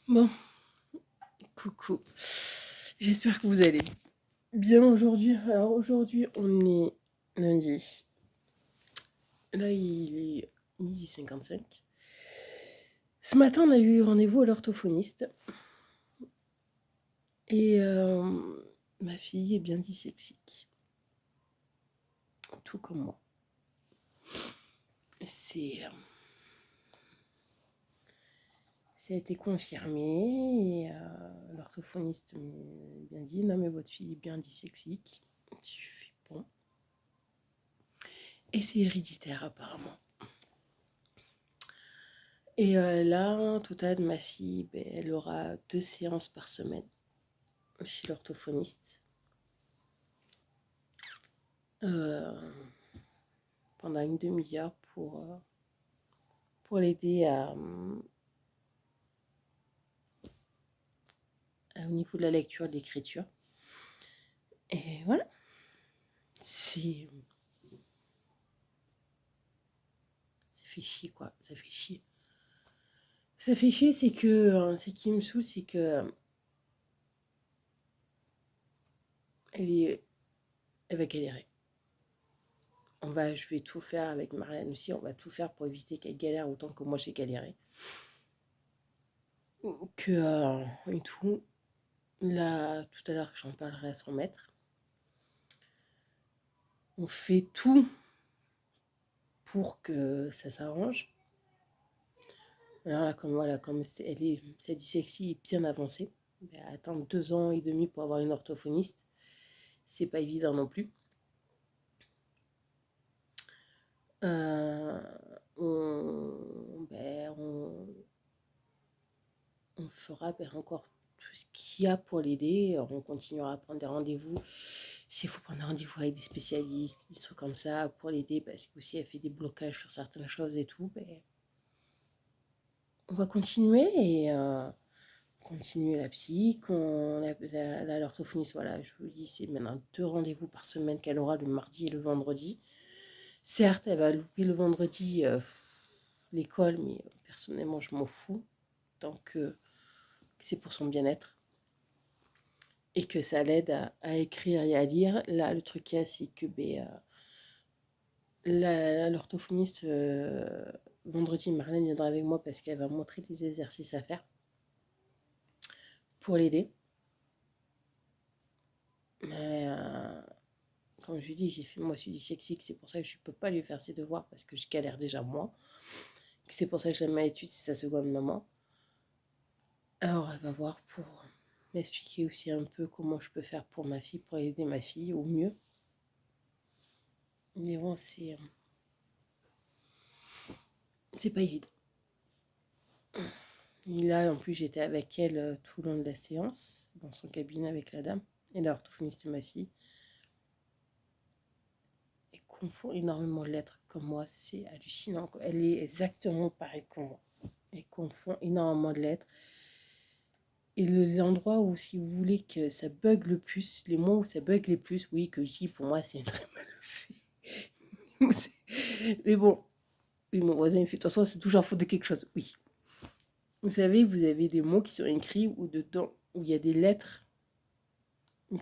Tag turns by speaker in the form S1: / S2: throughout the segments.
S1: Bon, coucou. J'espère que vous allez bien aujourd'hui. Alors aujourd'hui, on est lundi. Là, il est 12h55. Ce matin, on a eu rendez-vous à l'orthophoniste. Et ma fille est bien dyslexique. Tout comme moi. Ça a été confirmé et l'orthophoniste m'a bien dit non mais votre fille est bien dyslexique. Je fais bon. Et c'est héréditaire apparemment. Et là, en total, ma fille, elle aura 2 séances par semaine chez l'orthophoniste. Pendant une demi-heure pour l'aider au niveau de la lecture et de l'écriture. Et voilà. Ça fait chier, quoi. Ça fait chier. Ça fait chier, c'est que ce qui me saoule, c'est que elle va galérer. Je vais tout faire avec Marlène aussi, on va tout faire pour éviter qu'elle galère autant que moi j'ai galéré. Et tout. Là, tout à l'heure, j'en parlerai à son maître. On fait tout pour que ça s'arrange. Alors là, comme sa dyslexie est bien avancée, attendre 2 ans et demi pour avoir une orthophoniste, c'est pas évident non plus. On fera encore tout ce qu'il y a pour l'aider. On continuera à prendre des rendez-vous. S'il faut prendre des rendez-vous avec des spécialistes, des trucs comme ça pour l'aider, parce que si elle fait des blocages sur certaines choses et tout, on va continuer et continuer la psy. L'orthophoniste, voilà, je vous dis, c'est maintenant 2 rendez-vous par semaine qu'elle aura le mardi et le vendredi. Certes, elle va louper le vendredi l'école, mais personnellement, je m'en fous tant que c'est pour son bien-être et que ça l'aide à écrire et à lire. Là, le truc qu'il y a, c'est que l'orthophoniste, vendredi, Marlène viendra avec moi parce qu'elle va montrer des exercices à faire pour l'aider. Mais comme je lui dis, j'ai fait moi, je suis dyslexique, c'est pour ça que je ne peux pas lui faire ses devoirs parce que je galère déjà moi. C'est pour ça que je l'aime à l'étude, c'est sa seconde maman. Alors, elle va voir pour m'expliquer aussi un peu comment je peux faire pour ma fille, pour aider ma fille au mieux. Mais bon, c'est pas évident. Et là, en plus, j'étais avec elle tout le long de la séance, dans son cabinet avec la dame. Et l'orthophoniste et ma fille. Elle confond énormément de lettres comme moi, c'est hallucinant. Elle est exactement pareille que moi. Elle confond énormément de lettres. Et l'endroit où, si vous voulez que ça bug le plus, les mots où ça bug les plus, oui, que je dis, pour moi, c'est très mal fait. Mais bon, oui, mon voisin, il fait, de toute façon, c'est toujours faute de quelque chose, oui. Vous savez, vous avez des mots qui sont écrits ou dedans, où il y a des lettres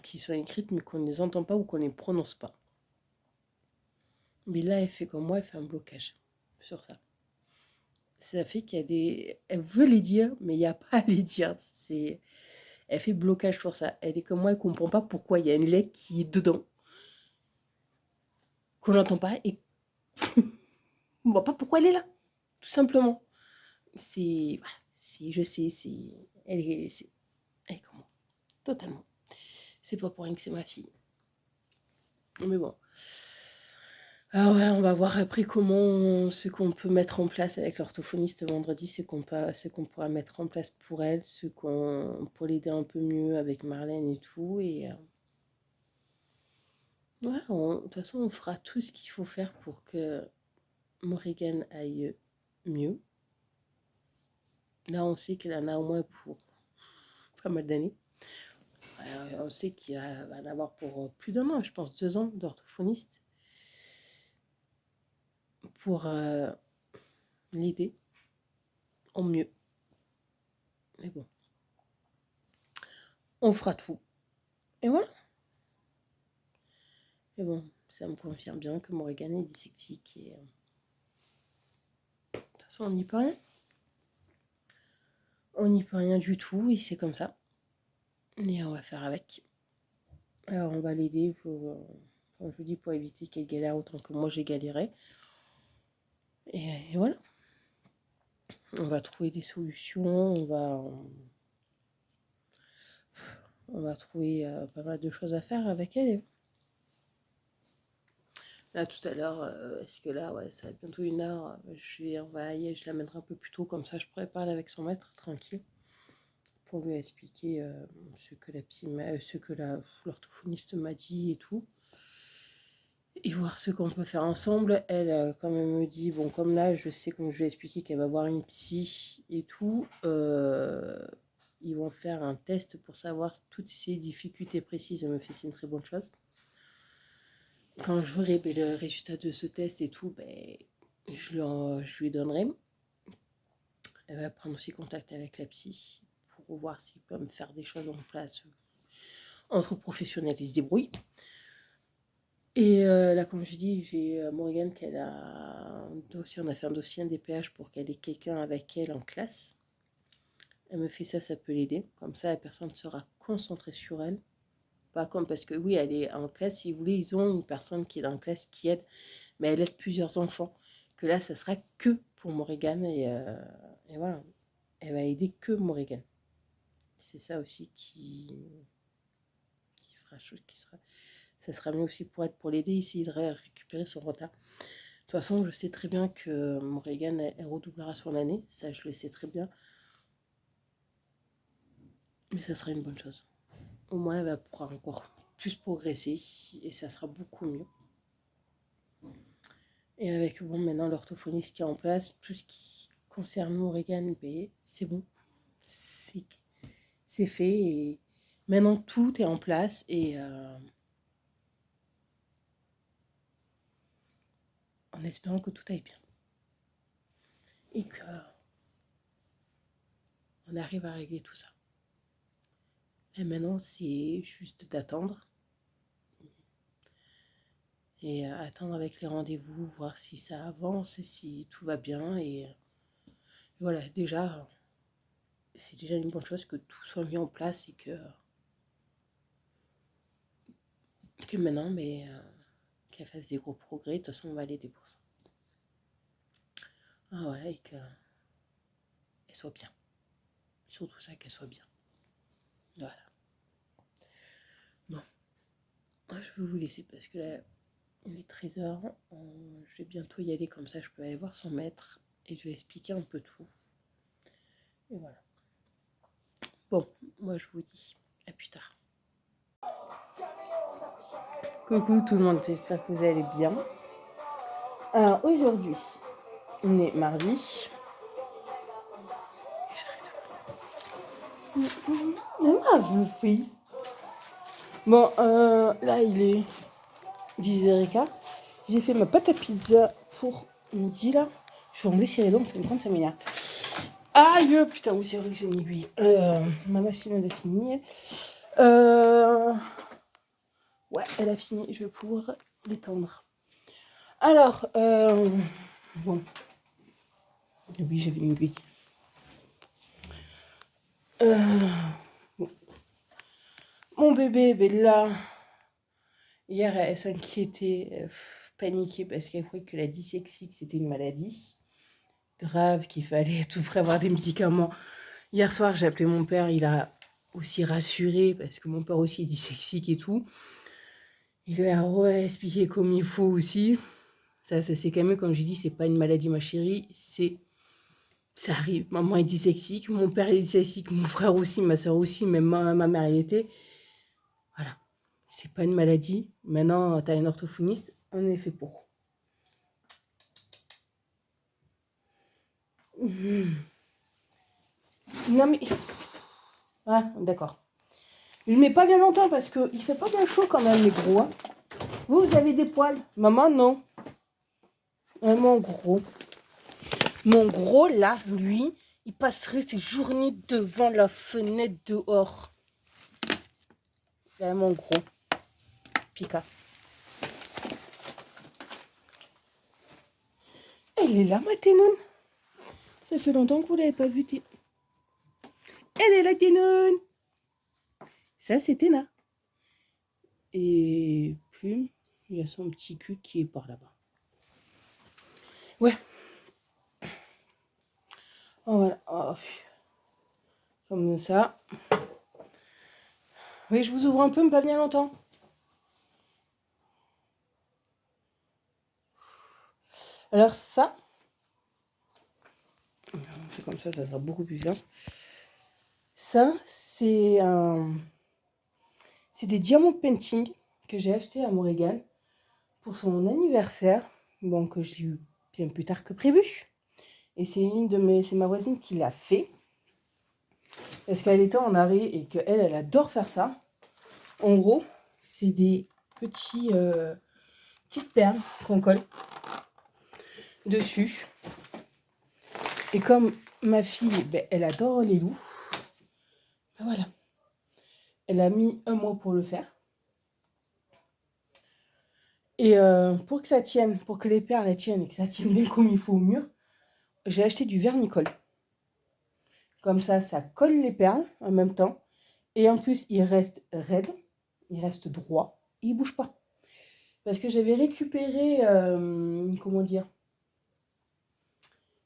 S1: qui sont écrites, mais qu'on ne les entend pas ou qu'on ne les prononce pas. Mais là, elle fait comme moi, elle fait un blocage sur ça. Ça fait qu'il y a des... Elle veut les dire, mais il n'y a pas à les dire. Elle fait blocage sur ça. Elle est comme moi, elle ne comprend pas pourquoi il y a une lettre qui est dedans, qu'on n'entend pas, et on ne voit pas pourquoi elle est là, tout simplement. Je sais, elle est comme moi, totalement. C'est pas pour rien que c'est ma fille. Mais bon. Alors voilà, on va voir après ce qu'on peut mettre en place avec l'orthophoniste vendredi, ce qu'on pourra mettre en place pour elle, pour l'aider un peu mieux avec Marlène et tout. Et voilà, de toute façon, on fera tout ce qu'il faut faire pour que Morrigan aille mieux. Là, on sait qu'elle en a au moins pour pas mal d'années. On sait qu'il va en avoir pour plus d'1 an, je pense 2 ans d'orthophoniste, pour l'aider au mieux. Mais bon. on fera tout. Et voilà. Et bon, ça me confirme bien que Morrigan est dyslexique et... de toute façon, on n'y peut rien. On n'y peut rien du tout et c'est comme ça. Et on va faire avec. Alors, on va l'aider pour... Enfin, je vous dis, pour éviter qu'elle galère autant que moi j'ai galéré. Et voilà. On va trouver des solutions, on va trouver pas mal de choses à faire avec elle. Là, tout à l'heure, est-ce que là, ouais, ça va être bientôt 1 heure, je l'amènerai un peu plus tôt, comme ça je pourrais parler avec son maître, tranquille, pour lui expliquer ce que l'orthophoniste m'a dit et tout. Et voir ce qu'on peut faire ensemble. Elle, comme elle me dit, bon, comme là, je sais, comme je lui ai expliqué, qu'elle va voir une psy et tout, ils vont faire un test pour savoir toutes ces difficultés précises. Elle me fait, c'est une très bonne chose. Quand j'aurai le résultat de ce test et tout, ben, je lui donnerai. Elle va prendre aussi contact avec la psy pour voir s'il peut me faire des choses en place. Entre professionnels, ils se débrouillent. Et là, comme je dis, j'ai Morgane qu'elle a un dossier, on a fait un dossier, un DPH pour qu'elle ait quelqu'un avec elle en classe. Elle me fait ça, ça peut l'aider. Comme ça, la personne sera concentrée sur elle. Pas comme, parce que oui, elle est en classe, si vous voulez, ils ont une personne qui est dans la classe qui aide, mais elle aide plusieurs enfants. Que là, ça sera que pour Morgane et voilà. Elle va aider que Morgane. C'est ça aussi qui fera chose, ça sera mieux aussi pour elle, pour l'aider, essayer de récupérer son retard. De toute façon, je sais très bien que Morgane, elle redoublera son année, ça je le sais très bien. Mais ça sera une bonne chose. Au moins, elle va pouvoir encore plus progresser et ça sera beaucoup mieux. Et avec, bon, maintenant, l'orthophoniste qui est en place, tout ce qui concerne Morgane, ben, c'est bon. C'est fait et maintenant, tout est en place et en espérant que tout aille bien. Et qu'on arrive à régler tout ça. Et maintenant, c'est juste d'attendre. Et attendre avec les rendez-vous, voir si ça avance, si tout va bien. Et voilà, déjà, c'est déjà une bonne chose que tout soit mis en place et que maintenant, mais qu'elle fasse des gros progrès. De toute façon, on va l'aider pour ça. Ah, voilà, et qu'elle soit bien. Surtout ça, qu'elle soit bien. Voilà. Bon. Moi, je vais vous laisser parce que là, il est 13h. Je vais bientôt y aller, comme ça, je peux aller voir son maître et je vais expliquer un peu tout. Et voilà. Bon, moi, je vous dis à plus tard. Coucou tout le monde, j'espère que vous allez bien. Alors aujourd'hui, on est mardi. Vous fille. Bon, là il est 10h15. J'ai fait ma pâte à pizza pour midi là. Je vais enlever ces rideaux, je vais me prendre ça m'énerve. Aïe, putain, oui, c'est vrai que j'ai une aiguille. Ma machine elle a fini. Ouais, elle a fini, je vais pouvoir l'étendre. Alors, bon. Oui, j'avais une aiguille. Bon. Mon bébé, Bella, hier, elle s'inquiétait, paniquait parce qu'elle croyait que la dyslexie, c'était une maladie grave, qu'il fallait à tout près avoir des médicaments. Hier soir, j'ai appelé mon père, il a aussi rassuré parce que mon père aussi est dyslexique et tout. Il lui a expliqué comme il faut aussi. Ça c'est quand même, comme j'ai dit, c'est pas une maladie, ma chérie, ça arrive. Maman est dyslexique, mon père est dyslexique, mon frère aussi, ma soeur aussi, même ma mère y était. Voilà. C'est pas une maladie. Maintenant, t'as une orthophoniste, on est fait pour. Non mais... Ah, d'accord. Je le mets pas bien longtemps parce qu'il fait pas bien chaud quand même, les gros. Hein. Vous avez des poils. Maman, non. Mon gros. Mon gros, là, lui, il passerait ses journées devant la fenêtre dehors. carrément gros. Pika. Elle est là, ma Ténoune. Ça fait longtemps que vous l'avez pas vue. Elle est là, Ténoune. Ça, c'est Téna. Et Plume, il y a son petit cul qui est par là-bas. Ouais. Oh, voilà. Oh. Comme ça. Oui, je vous ouvre un peu, mais pas bien longtemps. Alors ça, on fait comme ça sera beaucoup plus simple. Ça, c'est des diamants painting que j'ai acheté à Morrigan pour son anniversaire. Bon, que j'ai eu bien plus tard que prévu. Et c'est ma voisine qui l'a fait. Parce qu'elle était en arrêt et qu'elle, elle adore faire ça. En gros, c'est des petites perles qu'on colle dessus. Et comme ma fille, ben, elle adore les loups, ben voilà. Elle a mis 1 mois pour le faire. Et pour que ça tienne, pour que les perles elles tiennent et que ça tienne bien comme il faut au mur, j'ai acheté du vernicole. Comme ça colle les perles en même temps. Et en plus, il reste raide, il reste droit, et il bouge pas. Parce que j'avais récupéré, comment dire,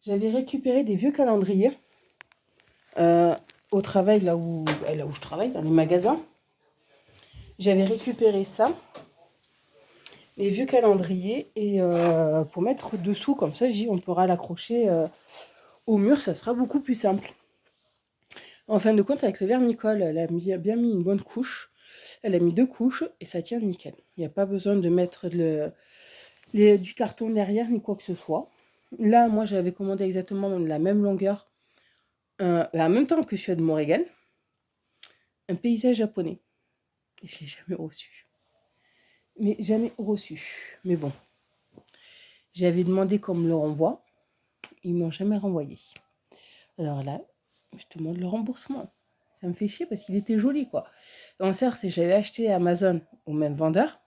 S1: j'avais récupéré des vieux calendriers au travail, là où je travaille, dans les magasins. J'avais récupéré ça, les vieux calendriers, et pour mettre dessous, comme ça, on pourra l'accrocher au mur, ça sera beaucoup plus simple. En fin de compte, avec le vernicole, elle a bien mis une bonne couche. Elle a mis 2 couches et ça tient nickel. Il n'y a pas besoin de mettre du carton derrière ni quoi que ce soit. Là, moi, j'avais commandé exactement la même longueur, en même temps que celui de Morrigan, un paysage japonais. Et je l'ai jamais reçu. Mais jamais reçu. Mais bon, j'avais demandé qu'on me le renvoie. Ils m'ont jamais renvoyé. Alors là, je demande le remboursement. Ça me fait chier parce qu'il était joli, quoi. Donc certes, j'avais acheté Amazon au même vendeur.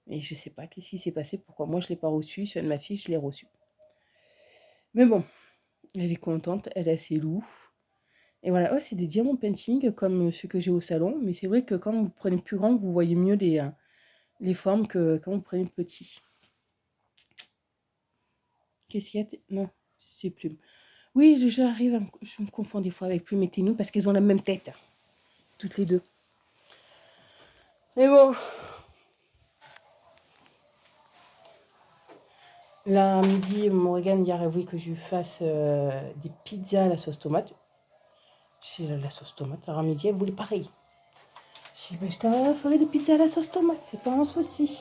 S1: Et je sais pas qu'est-ce qui s'est passé, pourquoi moi je l'ai pas reçu, celui de ma fille, je l'ai reçu. Mais bon, elle est contente, elle a ses loups. Et voilà, c'est des diamants painting comme ceux que j'ai au salon. Mais c'est vrai que quand vous prenez plus grand, vous voyez mieux les formes que quand vous prenez petit. Qu'est-ce qu'il y a Non, c'est Plume. Oui, je me confonds des fois avec Plume et Ténou parce qu'elles ont la même tête. Toutes les deux. Mais bon. Là, à midi, Morgane hier a voulu que je lui fasse des pizzas à la sauce tomate. J'ai la sauce tomate. Alors à midi, elle voulait pareil. J'ai dit, je te ferai des pizzas à la sauce tomate, c'est pas un souci.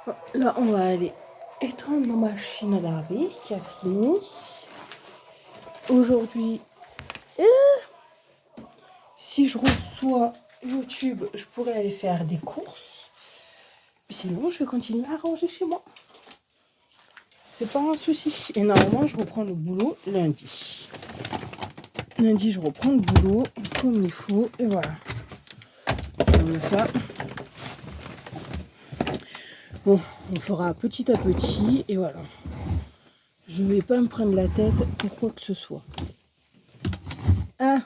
S1: Bon, là, on va aller étendre ma machine à laver qui a fini. Aujourd'hui, si je reçois YouTube, je pourrais aller faire des courses. Sinon, je vais continuer à ranger chez moi. C'est pas un souci. Et normalement, je reprends le boulot lundi. Lundi, je reprends le boulot comme il faut. Et voilà. Comme ça. Bon, on fera petit à petit. Et voilà. Je ne vais pas me prendre la tête pour quoi que ce soit. Ah,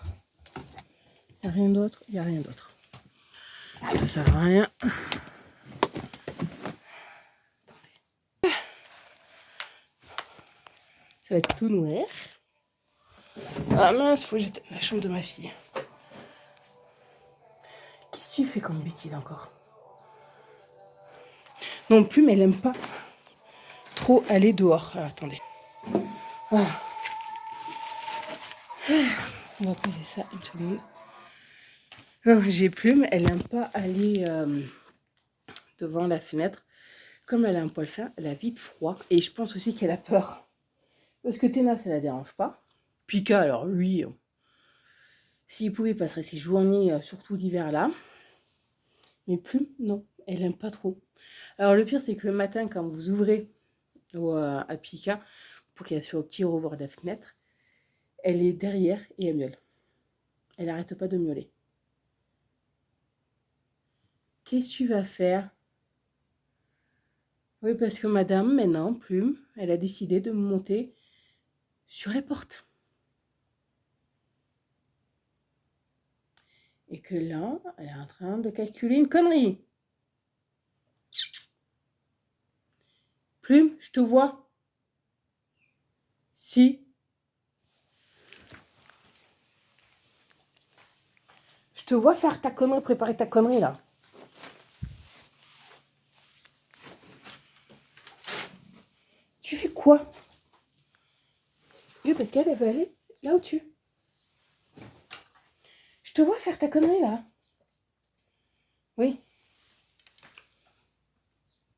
S1: il n'y a rien d'autre. Il n'y a rien d'autre. Ça sert à rien. Attendez. Ça va être tout noir. Ah mince, faut que j'éteigne la chambre de ma fille. Qu'est-ce que tu fais comme bêtise encore? Non plus, mais elle aime pas trop aller dehors. Ah, attendez. Ah. On va poser ça une seconde. Non, j'ai Plume, elle aime pas aller devant la fenêtre. Comme elle a un poil fin, elle a vite froid. Et je pense aussi qu'elle a peur. Parce que Téna, ça la dérange pas. Pika, alors lui, s'il pouvait, passerait ses journées, surtout l'hiver là. Mais Plume, non, elle aime pas trop. Alors le pire, c'est que le matin, quand vous ouvrez à Pika, pour qu'elle soit au petit rebord de la fenêtre, elle est derrière et elle miaule. Elle n'arrête pas de miauler. Qu'est-ce que tu vas faire? Oui, parce que madame, maintenant, Plume, elle a décidé de monter sur les portes. Et que là, elle est en train de calculer une connerie. Plume, je te vois. Si. Je te vois faire ta connerie, préparer ta connerie là. Tu fais quoi? Oui, parce qu'elle veut aller là au-dessus. Je te vois faire ta connerie là. Oui.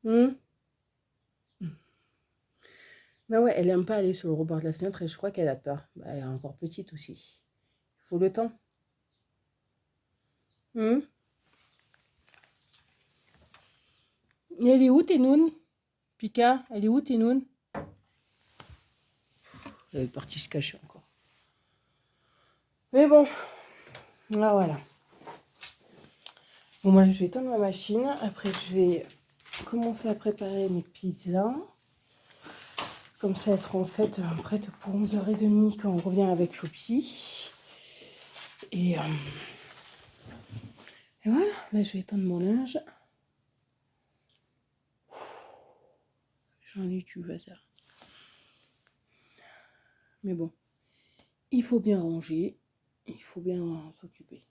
S1: Non, ouais, elle aime pas aller sur le rebord de la fenêtre et je crois qu'elle a peur. Bah, elle est encore petite aussi. Il faut le temps. Elle est où tes nounes? Pika, elle est où tes nounes? Elle est partie se cacher encore. Mais bon, là voilà. Bon, moi je vais éteindre ma machine. Après, je vais commencer à préparer mes pizzas. Comme ça, elles seront faites prêtes pour 11h30 quand on revient avec Choupi. Et voilà, là je vais étendre mon linge. J'en ai du bazar. Mais bon, il faut bien ranger, il faut bien s'occuper.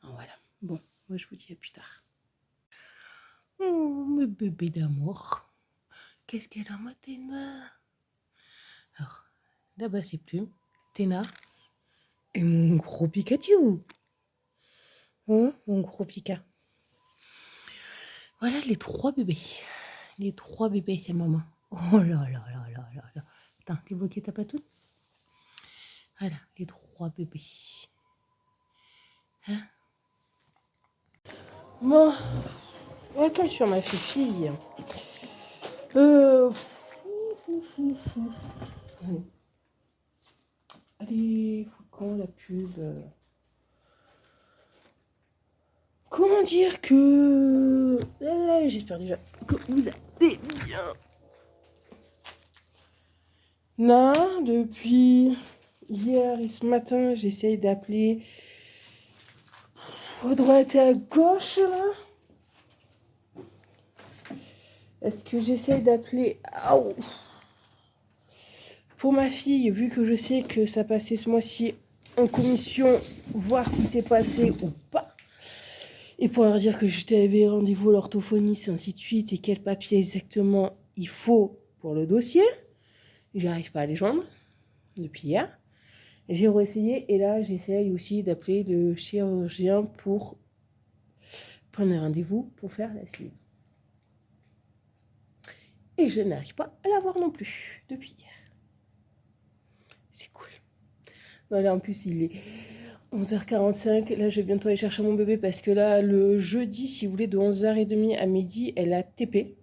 S1: Voilà, bon, moi je vous dis à plus tard. Oh, mes bébés d'amour. Qu'est-ce qu'elle a, ma Téna? Alors, là-bas c'est Plume, Téna et mon gros Pikachu. Hein, mon gros Pika. Voilà les 3 bébés. Les 3 bébés, c'est maman. Oh là là là là là là. Attends, tu vois que t'as pas tout? Voilà, les 3 bébés. Hein? Bon, attention ma fille. Allez, faut quand la pub? Comment dire que... j'espère déjà que vous allez bien. Là, depuis hier et ce matin, j'essaye d'appeler à droite et à gauche, là. Est-ce que j'essaye d'appeler... Pour ma fille, vu que je sais que ça passait ce mois-ci en commission, voir si c'est passé ou pas. Et pour leur dire que j'avais rendez-vous à l'orthophoniste, ainsi de suite, et quel papier exactement il faut pour le dossier. J'arrive pas à les joindre depuis hier. J'ai réessayé et là j'essaye aussi d'appeler le chirurgien pour prendre un rendez-vous pour faire la sleeve. Et je n'arrive pas à la voir non plus depuis hier. C'est cool. Non, là en plus il est 11h45. Là je vais bientôt aller chercher mon bébé parce que là le jeudi, si vous voulez, de 11h30 à midi, elle a TP.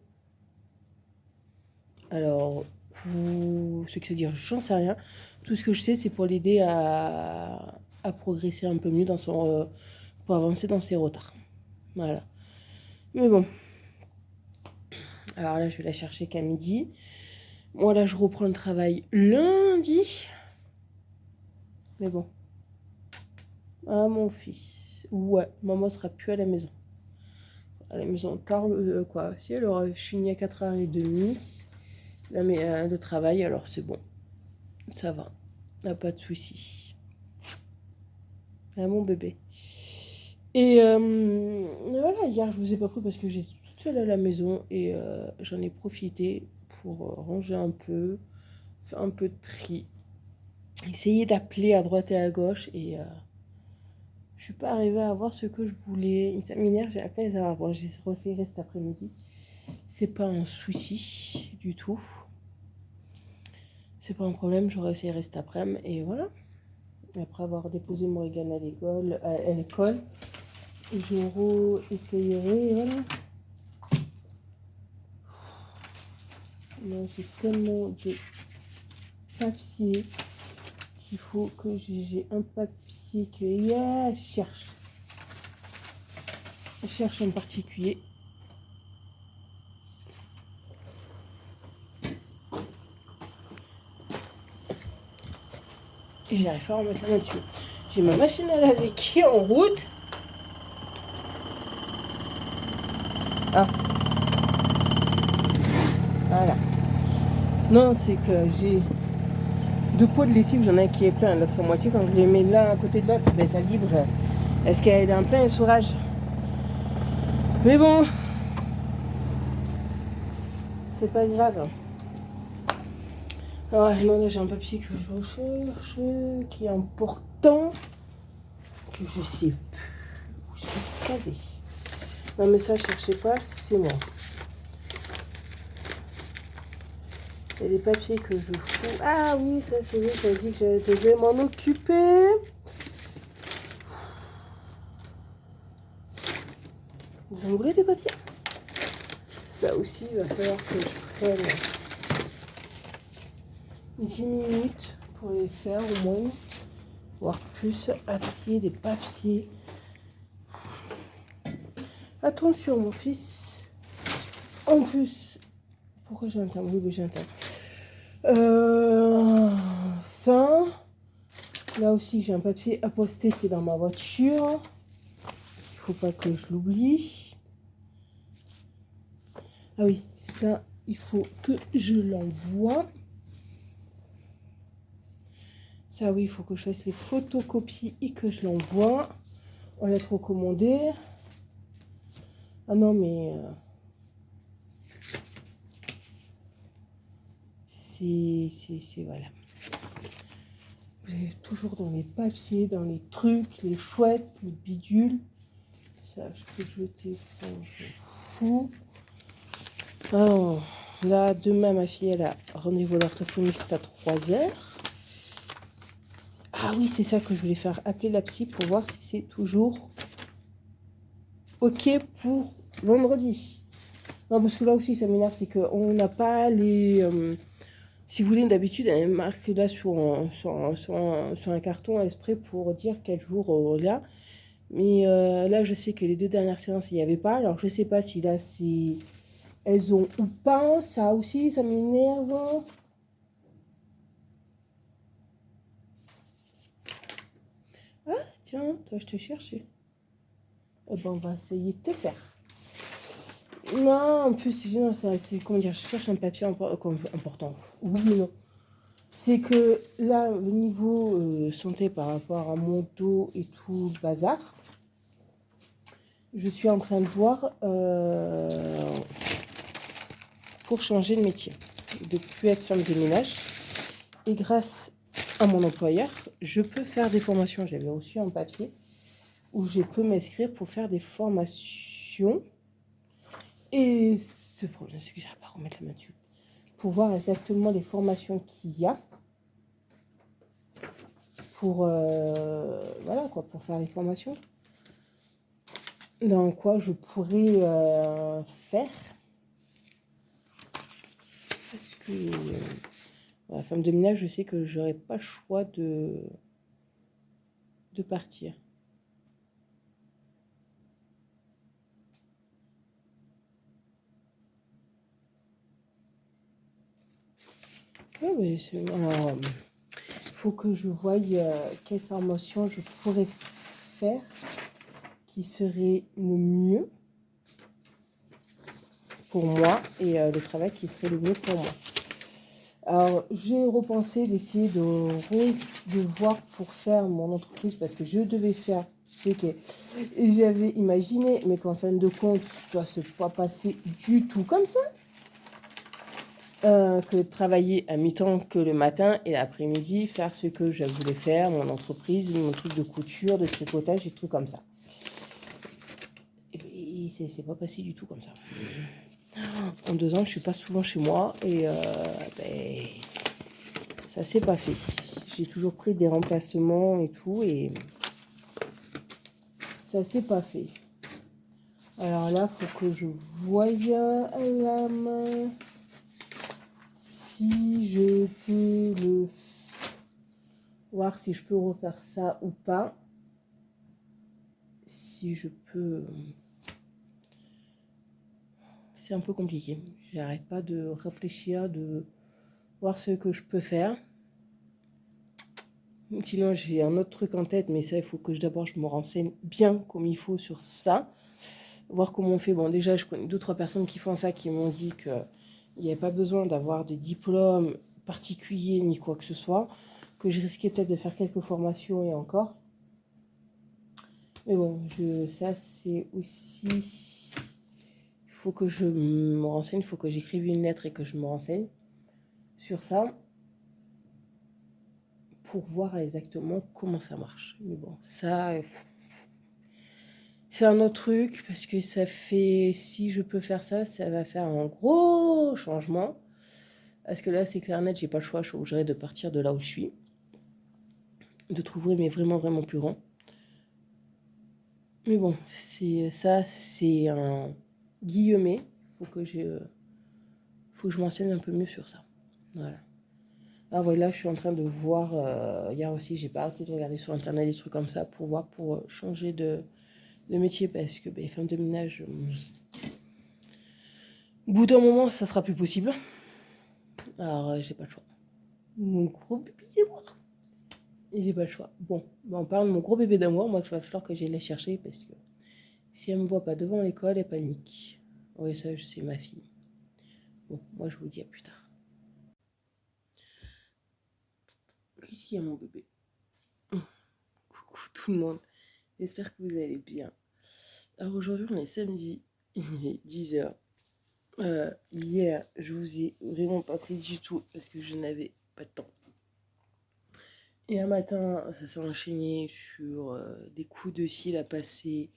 S1: Alors, ce que ça veut dire, j'en sais rien. Tout ce que je sais, c'est pour l'aider à progresser un peu mieux dans son, pour avancer dans ses retards. Voilà. Mais bon. Alors là, je vais la chercher qu'à midi. Moi, là, je reprends le travail lundi. Mais bon. Ah, mon fils. Ouais, maman sera plus à la maison. À la maison tard, quoi. Si elle aura fini à 4h30 le travail, alors c'est bon. Ça va. N'a pas de souci. Ah, mon bébé. Et voilà, hier, je vous ai pas pris parce que j'étais toute seule à la maison et j'en ai profité pour ranger un peu, faire un peu de tri, essayer d'appeler à droite et à gauche et je suis pas arrivée à avoir ce que je voulais. Ça m'énerve, j'ai appelé les avoir. Bon, j'ai resserré cet après-midi. C'est pas un souci du tout. C'est pas un problème, j'aurais essayé cet après-midi et voilà. Après avoir déposé Morgan à l'école, je réessayerai et voilà. J'ai tellement de papier qu'il faut que j'ai un papier particulier. Je cherche un particulier. Et j'arrive pas à remettre la main dessus. J'ai ma machine à laver qui est en route. Ah. Voilà. Non, c'est que j'ai 2 pots de lessive, j'en ai un qui est plein, l'autre moitié, quand je les mets l'un à côté de l'autre, ben, ça vibre. Est-ce qu'elle est en plein essourage? Mais bon, c'est pas grave. Ah, non, là j'ai un papier que je recherche, qui est important, que je sais plus où j'ai casé. Non mais ça, cherchez pas, c'est moi. Il y a des papiers que je fous. Ah oui, ça c'est vrai, j'avais dit que je devais m'en occuper. Vous en voulez des papiers? Ça aussi, il va falloir que je prenne 10 minutes pour les faire au moins, voire plus, à trier des papiers. Attention mon fils. En plus, pourquoi j'ai un timbre? Oui, mais j'ai un timbre. Ça, là aussi j'ai un papier à poster qui est dans ma voiture. Il faut pas que je l'oublie. Ah oui, ça, il faut que je l'envoie. Ça, oui, il faut que je fasse les photocopies et que je l'envoie en lettre recommandée. Ah non, mais c'est voilà. Vous avez toujours dans les papiers, dans les trucs, les chouettes, les bidules. Ça, je peux le jeter, ça, je fous. Alors, là, demain, ma fille, elle a rendez-vous à l'orthophoniste à 3h. Ah oui, c'est ça que je voulais faire. Appeler la psy pour voir si c'est toujours OK pour vendredi. Non, parce que là aussi, ça m'énerve, c'est qu'on n'a pas les... si vous voulez, d'habitude, elle marque là sur un carton exprès pour dire quel jour là. Mais là, je sais que les 2 dernières séances, il n'y avait pas. Alors, je ne sais pas si là, si elles ont ou pas. Ça aussi, ça m'énerve. Ah, tiens, toi, je te cherchais. Eh ben, on va essayer de te faire. Non, en plus, c'est comment dire, je cherche un papier important. Oui, mais non. C'est que là, au niveau santé par rapport à mon dos et tout le bazar, je suis en train de voir pour changer de métier, de plus être femme de ménage. Et grâce à mon employeur, je peux faire des formations. J'avais reçu un papier où je peux m'inscrire pour faire des formations. Et ce problème, c'est que j'arrive pas à remettre la main dessus. Pour voir exactement les formations qu'il y a. Pour, voilà quoi, pour faire les formations. Dans quoi je pourrais faire. Parce que la femme de ménage, je sais que j'aurais pas le choix de partir. Oui, mais alors, faut que je voie quelle formation je pourrais faire qui serait le mieux pour moi et le travail qui serait le mieux pour moi. Alors, j'ai repensé d'essayer de voir pour faire mon entreprise parce que je devais faire ce que j'avais imaginé, mais qu'en fin de compte, ça ne s'est pas passé du tout comme ça. Que travailler à mi-temps que le matin et l'après-midi, faire ce que je voulais faire, mon entreprise, mon truc de couture, de tricotage et tout comme ça. Et c'est pas passé du tout comme ça. En 2 ans, je suis pas souvent chez moi et ça s'est pas fait. J'ai toujours pris des remplacements et tout et ça s'est pas fait. Alors là, faut que je voie à la main si je peux voir si je peux refaire ça ou pas. si je peux... C'est un peu compliqué. J'arrête pas de réfléchir, de voir ce que je peux faire. Sinon, j'ai un autre truc en tête, mais ça, il faut que d'abord je me renseigne bien comme il faut sur ça. Voir comment on fait. Bon, déjà, je connais 2-3 personnes qui font ça, qui m'ont dit qu'il n'y avait pas besoin d'avoir de diplôme particulier ni quoi que ce soit, que je risquais peut-être de faire quelques formations et encore. Mais bon, ça, c'est aussi... Il faut que je me renseigne, il faut que j'écrive une lettre et que je me renseigne sur ça pour voir exactement comment ça marche. Mais bon, ça, c'est un autre truc parce que ça fait, si je peux faire ça, ça va faire un gros changement. Parce que là, c'est clair net, j'ai pas le choix, je suis obligée de partir de là où je suis, de trouver mes vraiment, vraiment plus grands. Mais bon, c'est un guillemet. Faut que je m'enseigne un peu mieux sur ça. Voilà. Ah voilà, je suis en train de voir, hier aussi, j'ai pas arrêté de regarder sur internet des trucs comme ça pour voir, pour changer de métier parce que femme de ménage, au bout d'un moment, ça sera plus possible. Alors, j'ai pas le choix. Mon gros bébé d'amour. Et j'ai pas le choix. Bon, on parle de mon gros bébé d'amour. Moi, il va falloir que j'aille la chercher parce que si elle me voit pas devant l'école, elle panique. Oui, ça, c'est ma fille. Bon, moi, je vous dis à plus tard. Ici, il y a mon bébé. Coucou tout le monde. J'espère que vous allez bien. Alors aujourd'hui, on est samedi. Il est 10h. Hier, je vous ai vraiment pas pris du tout parce que je n'avais pas de temps. Et un matin, ça s'est enchaîné sur des coups de fil à passer,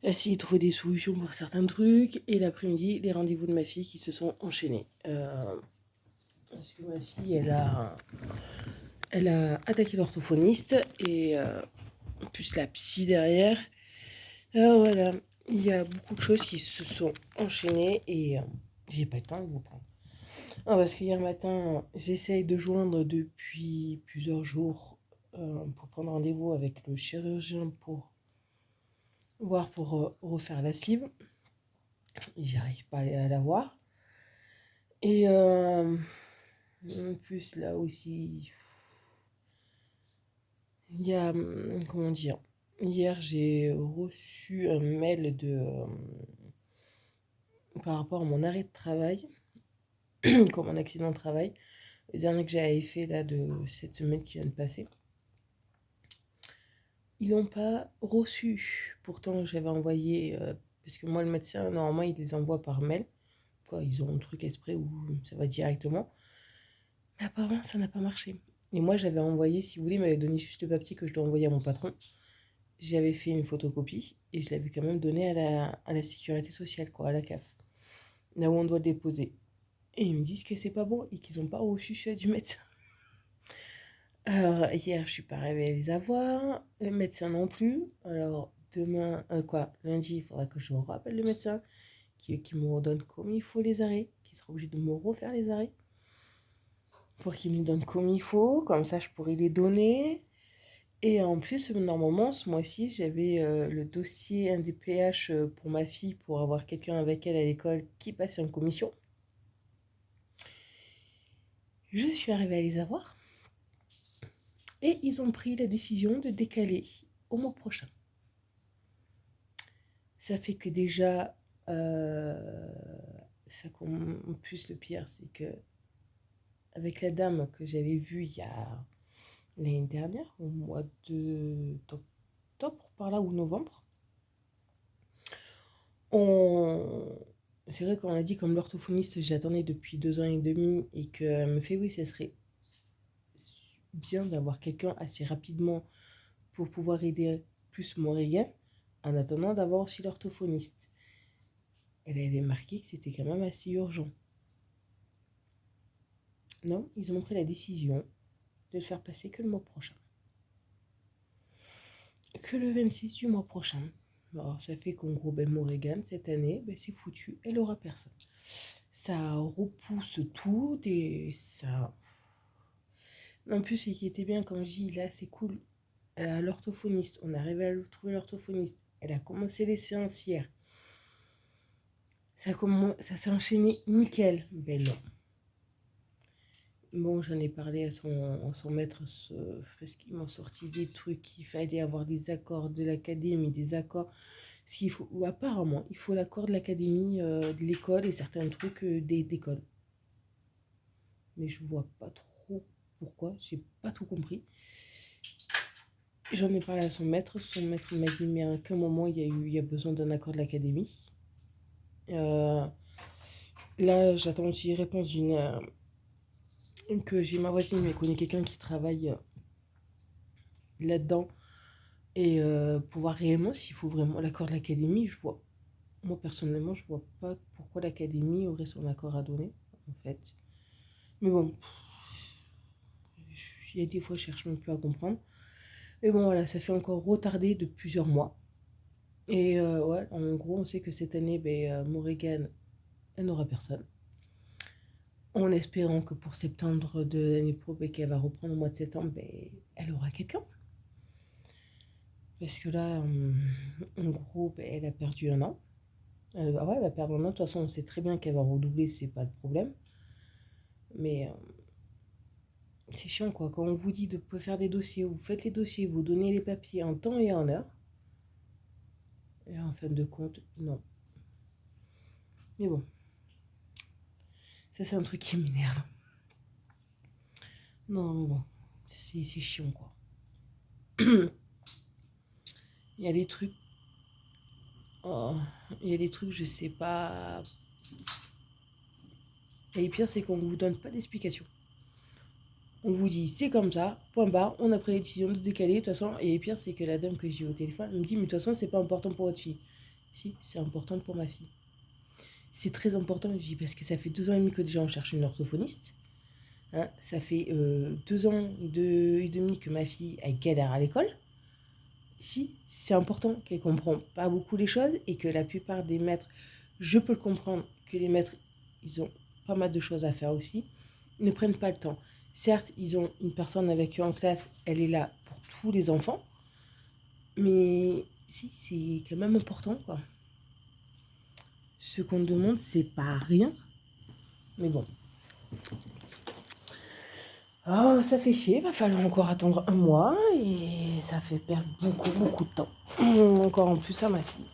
S1: essayer de trouver des solutions pour certains trucs. Et l'après-midi, les rendez-vous de ma fille qui se sont enchaînés. Parce que ma fille, elle a attaqué l'orthophoniste et en plus la psy derrière. Alors voilà, il y a beaucoup de choses qui se sont enchaînées et j'ai pas le temps de vous prendre. Ah, parce qu'hier matin, j'essaye de joindre depuis plusieurs jours pour prendre rendez-vous avec le chirurgien pour voir pour refaire la sleeve. J'arrive pas à la voir. Et en plus, là aussi, il y a, comment dire, hier j'ai reçu un mail par rapport à mon arrêt de travail, comme un accident de travail, le dernier que j'avais fait là de cette semaine qui vient de passer. Ils l'ont pas reçu. Pourtant, j'avais envoyé, parce que moi, le médecin, normalement, il les envoie par mail. Quoi, ils ont un truc exprès où ça va directement. Mais apparemment, ça n'a pas marché. Et moi, j'avais envoyé, si vous voulez, il m'avait donné juste le papier que je dois envoyer à mon patron. J'avais fait une photocopie et je l'avais quand même donné à la sécurité sociale, quoi, à la CAF, là où on doit le déposer. Et ils me disent que c'est pas bon et qu'ils n'ont pas reçu celui du médecin. Alors, hier, je suis pas arrivée à les avoir, le médecin non plus. Alors, demain, lundi, il faudra que je rappelle le médecin qui me redonne comme il faut les arrêts, qui sera obligé de me refaire les arrêts pour qu'il me les donne comme il faut, comme ça je pourrai les donner. Et en plus, normalement, ce mois-ci, j'avais le dossier NDPH pour ma fille pour avoir quelqu'un avec elle à l'école qui passait en commission. Je suis arrivée à les avoir. Et ils ont pris la décision de décaler au mois prochain. Ça fait que déjà, en plus le pire, c'est que avec la dame que j'avais vue il y a l'année dernière, au mois d'octobre, par là, ou novembre, c'est vrai qu'on a dit comme l'orthophoniste, j'attendais depuis 2 ans et demi et qu'elle me fait oui, ça serait bien d'avoir quelqu'un assez rapidement pour pouvoir aider plus Morrigan en attendant d'avoir aussi l'orthophoniste. Elle avait marqué que c'était quand même assez urgent. Non, ils ont pris la décision de le faire passer que le mois prochain. Que le 26 du mois prochain. Alors, ça fait qu'en gros, Morrigan, cette année, c'est foutu, elle aura personne. Ça repousse tout et ça... En plus, ce qui était bien, comme je dis, là, c'est cool. Elle a l'orthophoniste. On arrive à trouver l'orthophoniste. Elle a commencé les séances hier. Ça s'est enchaîné nickel. Ben non. Bon, j'en ai parlé à son maître parce qu'ils m'ont sorti des trucs. Il fallait avoir des accords de l'académie, des accords. Qu'il faut, ou apparemment, il faut l'accord de l'académie, de l'école et certains trucs d'école. Mais je vois pas trop pourquoi. J'ai pas tout compris. J'en ai parlé à son maître. Son maître m'a dit, mais à aucun moment il y a besoin d'un accord de l'académie. Là, j'attends aussi une réponse que j'ai ma voisine, mais connaît quelqu'un qui travaille là-dedans. Et pour voir réellement s'il faut vraiment l'accord de l'académie, moi personnellement, je vois pas pourquoi l'académie aurait son accord à donner, en fait. Mais bon, il y a des fois, je cherche même plus à comprendre. Mais bon, voilà, ça fait encore retarder de plusieurs mois. Et ouais, en gros, on sait que cette année, Morrigan, elle n'aura personne. En espérant que pour septembre de l'année pro, qu'elle va reprendre au mois de septembre, elle aura quelqu'un. Parce que là, en gros, elle a perdu un an. Elle va perdre un an. De toute façon, on sait très bien qu'elle va redoubler, c'est pas le problème. Mais c'est chiant, quoi. Quand on vous dit de faire des dossiers, vous faites les dossiers, vous donnez les papiers en temps et en heure. Et en fin de compte, non. Mais bon. Ça, c'est un truc qui m'énerve. Non, mais bon. C'est chiant, quoi. Il y a des trucs. Oh, il y a des trucs, je sais pas. Et le pire, c'est qu'on ne vous donne pas d'explication. On vous dit, c'est comme ça, point barre, on a pris la décision de décaler, de toute façon. Et le pire, c'est que la dame que j'ai eu au téléphone, elle me dit, mais de toute façon, c'est pas important pour votre fille. Si, c'est important pour ma fille. C'est très important, je dis, parce que ça fait 2 ans et demi que déjà on cherche une orthophoniste. Hein, ça fait 2 ans et demi que ma fille, elle galère à l'école. Si, c'est important qu'elle comprend pas beaucoup les choses et que la plupart des maîtres, je peux le comprendre, que les maîtres, ils ont pas mal de choses à faire aussi, ne prennent pas le temps. Certes, ils ont une personne avec eux en classe, elle est là pour tous les enfants, mais si, c'est quand même important, quoi. Ce qu'on demande, c'est pas rien, mais bon. Oh, ça fait chier, va falloir encore attendre un mois et ça fait perdre beaucoup, beaucoup de temps. Encore en plus à ma fille.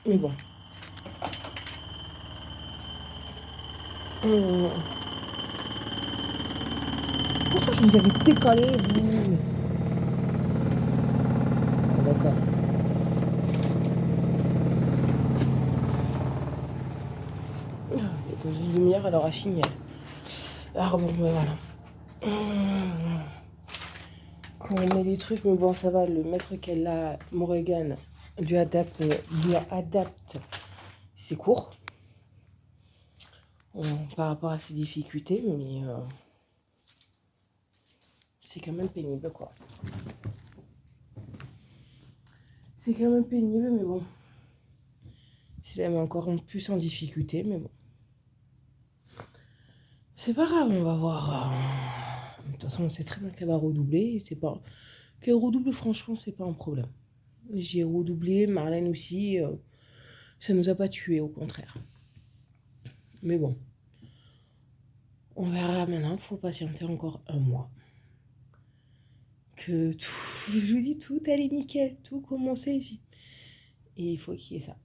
S1: Mais bon. Pourtant, je vous avais décalé, vous. Ah, d'accord. Dans une demi-heure, elle aura fini. Ah bon, mais voilà. Quand on met les trucs, mais bon, ça va. Le maître qu'elle a, Morrigan, lui adapte ses cours par rapport à ses difficultés, mais c'est quand même pénible, quoi. C'est quand même pénible, mais bon. C'est même encore plus en difficulté, mais bon. C'est pas grave, on va voir. De toute façon, on sait très bien qu'elle va redoubler. C'est pas... Qu'elle redouble, franchement, c'est pas un problème. J'ai redoublé, Marlène aussi. Ça nous a pas tués, au contraire. Mais bon. On verra maintenant, faut patienter encore un mois. Que tout, je vous dis, tout allait nickel, tout commençait ici. Et il faut qu'il y ait ça.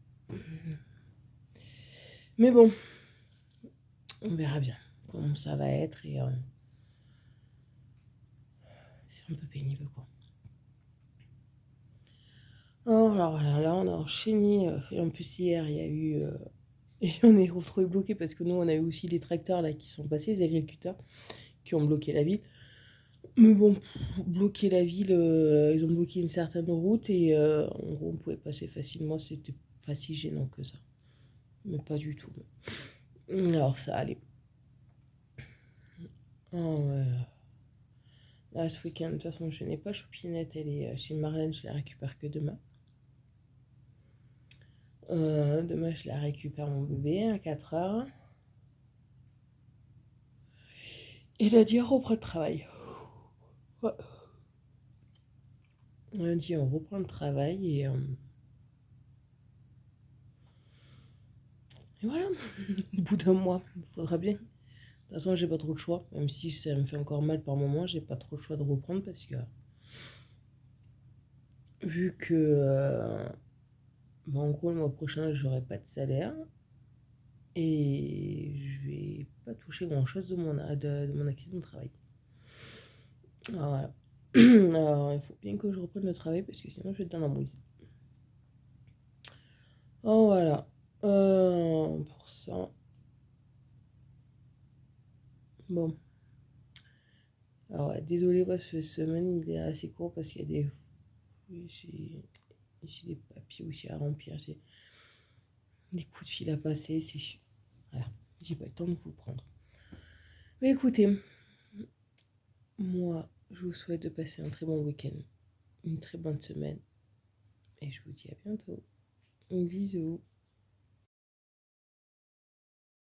S1: Mais bon, on verra bien comment ça va être et c'est un peu pénible, quoi. Oh, alors voilà, là on a enchaîné, en plus hier il y a eu, et on est retrouvé bloqué parce que nous on a eu aussi les tracteurs là qui sont passés, les agriculteurs qui ont bloqué la ville. Mais bon, bloquer la ville, ils ont bloqué une certaine route et en gros on pouvait passer facilement, c'était pas si gênant que ça. Mais pas du tout. Alors ça allait. Oh, ouais. Là ce week-end, de toute façon je n'ai pas Choupinette, elle est chez Marlène, je la récupère que demain. Demain je la récupère mon bébé à 4h. Et lundi on reprend le travail. Ouais. Lundi on reprend le travail et Et voilà, au bout d'un mois, il faudra bien. De toute façon, j'ai pas trop le choix. Même si ça me fait encore mal par moment, j'ai pas trop le choix de reprendre parce que vu que en gros, le mois prochain, j'aurai pas de salaire et je vais pas toucher grand chose de mon accident de travail. Alors, voilà. Alors, il faut bien que je reprenne le travail parce que sinon, je vais être dans la mouise. Oh, voilà. Pour ça. Bon. Alors, ouais, désolé, cette semaine, il est assez court parce qu'il y a j'ai des papiers aussi à remplir. J'ai des coups de fil à passer. Voilà. J'ai pas eu le temps de vous le prendre. Mais écoutez, moi, je vous souhaite de passer un très bon week-end, une très bonne semaine. Et je vous dis à bientôt. Bisous.